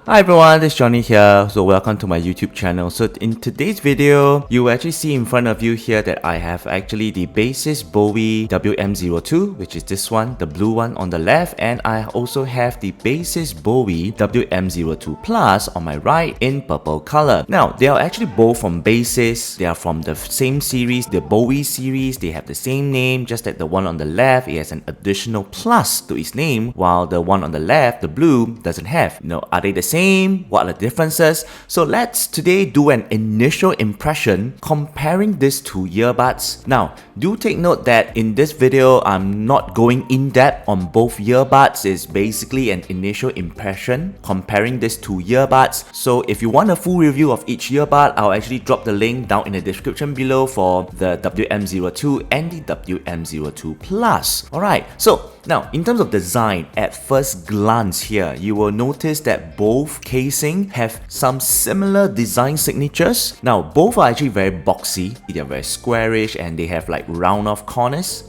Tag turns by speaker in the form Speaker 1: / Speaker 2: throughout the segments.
Speaker 1: Hi everyone, this is Johnny here. So welcome to my YouTube channel. So in today's video, you will actually see in front of you here that I have actually the Baseus Bowie WM02, which is this one, the blue one on the left, and I also have the Baseus Bowie WM02 Plus on my right in purple color. Now, they are actually both from Baseus. They are from the same series, the Bowie series. They have the same name, just that the one on the left, it has an additional plus to its name, while the one on the left, the blue, doesn't have. Are they the same? What are the differences? So let's today do an initial impression comparing these two earbuds. Now, do take note that in this video, I'm not going in depth on both earbuds. It's basically an initial impression comparing these two earbuds. So if you want a full review of each earbud, I'll actually drop the link down in the description below for the WM02 and the WM02 Plus. Alright, so now in terms of design, at first glance here, you will notice that both casing have some similar design signatures. Now, both are actually very boxy. They're very squarish and they have like round off corners.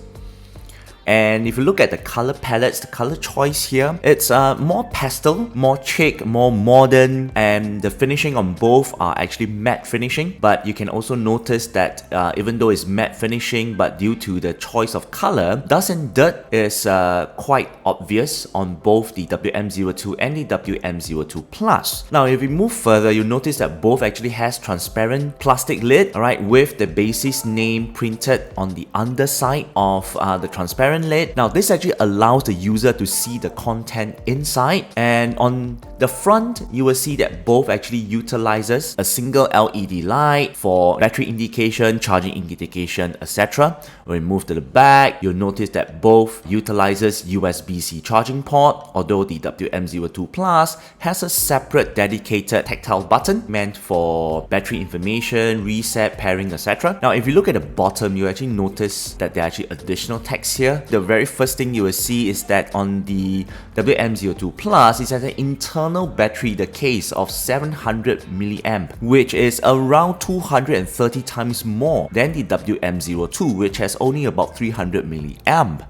Speaker 1: And if you look at the color palettes, the color choice here, it's more pastel, more chic, more modern, and the finishing on both are actually matte finishing. But you can also notice that even though it's matte finishing, but due to the choice of color, dust and dirt is quite obvious on both the WM02 and the WM02 Plus. Now, if we move further, you'll notice that both actually has transparent plastic lid, alright, with the Baseus name printed on the underside of the transparent lid. Now, this actually allows the user to see the content inside, and on the front you will see that both actually utilizes a single LED light for battery indication, charging indication, etc. When we move to the back, you'll notice that both utilizes USB-C charging port, although the WM02 Plus has a separate dedicated tactile button meant for battery information, reset, pairing, etc. Now, if you look at the bottom, you actually notice that there are actually additional text here. The very first thing you will see is that on the WM02 Plus, it has an internal battery, the case of 700 milliamp, which is around 230 times more than the WM02, which has only about 300 milliamp.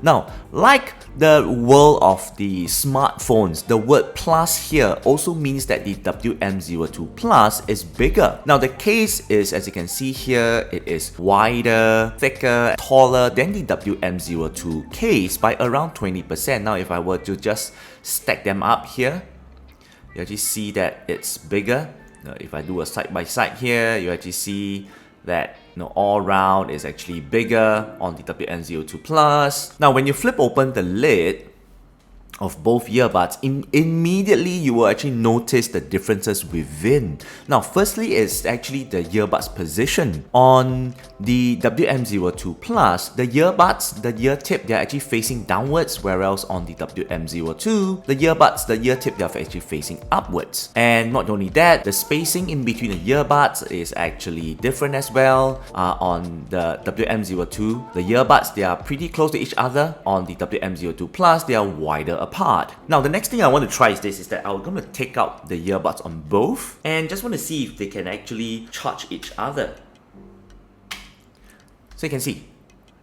Speaker 1: Now, like the world of the smartphones, the word plus here also means that the WM02 Plus is bigger. Now, the case is, as you can see here, it is wider, thicker, taller than the WM02 case by around 20%. Now, if I were to just stack them up here, you actually see that it's bigger. Now, if I do a side by side here, you actually see that all round is actually bigger on the WM02 Plus. Now, when you flip open the lid of both earbuds, immediately you will actually notice the differences within. Now, firstly, it's actually the earbuds position. On the WM02 Plus, the earbuds, the ear tip, they're actually facing downwards, whereas on the WM02, the earbuds, the ear tip, they're actually facing upwards. And not only that, the spacing in between the earbuds is actually different as well. On the WM02, the earbuds, they are pretty close to each other. On the WM02 Plus, they are wider apart. Now, the next thing I want to try is that I'm going to take out the earbuds on both and just want to see if they can actually charge each other. So you can see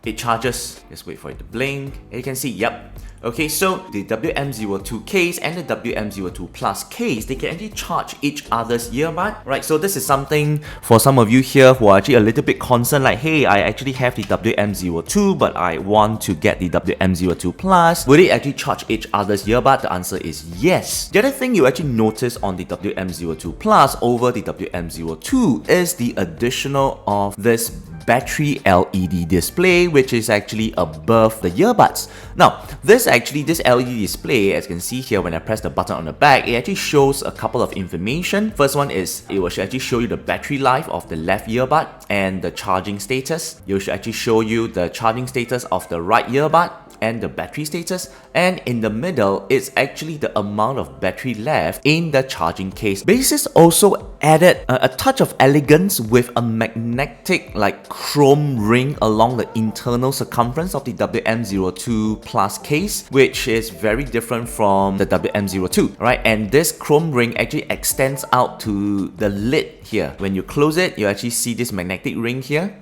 Speaker 1: it charges. Just wait for it to blink, and you can see, yep. Okay, so the WM02 case and the WM02 Plus case, they can actually charge each other's earbud, right? So this is something for some of you here who are actually a little bit concerned, like, hey, I actually have the WM02, but I want to get the WM02 Plus. Will it actually charge each other's earbud? The answer is yes. The other thing you actually notice on the WM02 Plus over the WM02 is the additional of this battery LED display, which is actually above the earbuds. Now, this LED display, as you can see here, when I press the button on the back, it actually shows a couple of information. First one is, it will actually show you the battery life of the left earbud and the charging status. It should actually show you the charging status of the right earbud and the battery status, and in the middle, it's actually the amount of battery left in the charging case. Baseus also added a touch of elegance with a magnetic like chrome ring along the internal circumference of the WM02 Plus case, which is very different from the WM02, right? And this chrome ring actually extends out to the lid here. When you close it, you actually see this magnetic ring here,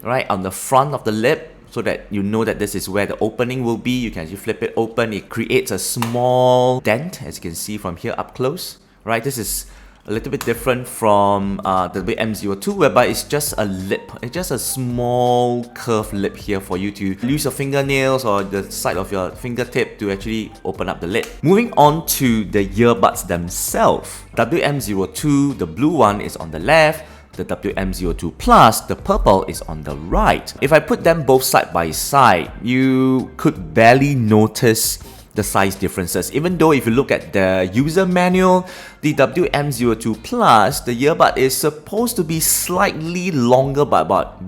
Speaker 1: right, on the front of the lid, so that you know that this is where the opening will be. You can actually flip it open. It creates a small dent, as you can see from here up close. right? This is a little bit different from the WM02, whereby it's just a lip. It's just a small curved lip here for you to use your fingernails or the side of your fingertip to actually open up the lid. Moving on to the earbuds themselves. WM02, the blue one, is on the left. The WM02 Plus, the purple, is on the right. If I put them both side by side, you could barely notice the size differences. Even though if you look at the user manual, the WM02 Plus, the earbud is supposed to be slightly longer by about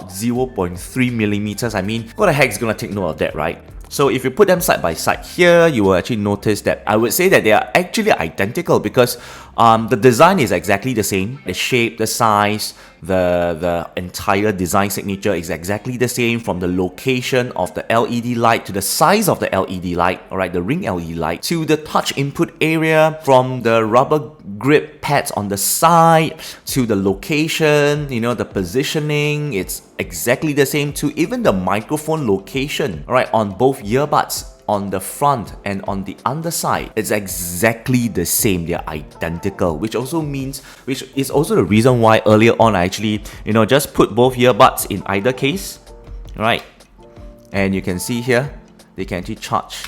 Speaker 1: 0.3 millimeters. I mean, what the heck is gonna take note of that, right? So if you put them side by side here, you will actually notice that I would say that they are actually identical because the design is exactly the same. The shape, the size, the entire design signature is exactly the same, from the location of the LED light to the size of the LED light, alright, the ring LED light, to the touch input area, from the rubber grip pads on the side to the location, you know, the positioning, it's exactly the same, to even the microphone location, alright, on both earbuds. On the front and on the underside, it's exactly the same. They're identical, which is also the reason why earlier on I actually, just put both earbuds in either case, right? And you can see here, they can actually charge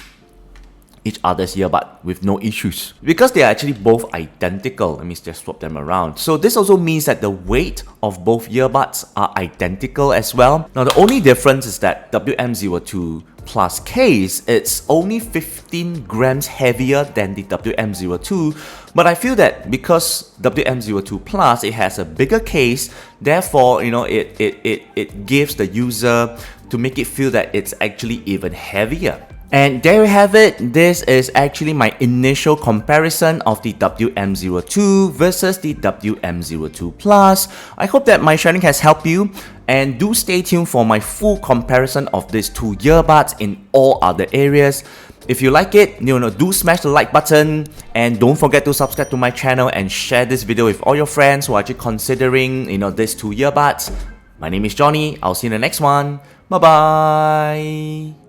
Speaker 1: each other's earbud with no issues because they are actually both identical. Let me just swap them around. So this also means that the weight of both earbuds are identical as well. Now the only difference is that WM02 Plus case, it's only 15 grams heavier than the WM02, but I feel that because WM02 Plus, it has a bigger case, therefore, it gives the user to make it feel that it's actually even heavier. And there you have it. This is actually my initial comparison of the WM02 versus the WM02 Plus. I hope that my sharing has helped you, and do stay tuned for my full comparison of these two earbuds in all other areas. If you like it, do smash the like button, and don't forget to subscribe to my channel and share this video with all your friends who are actually considering, these two earbuds. My name is Johnny. I'll see you in the next one. Bye bye.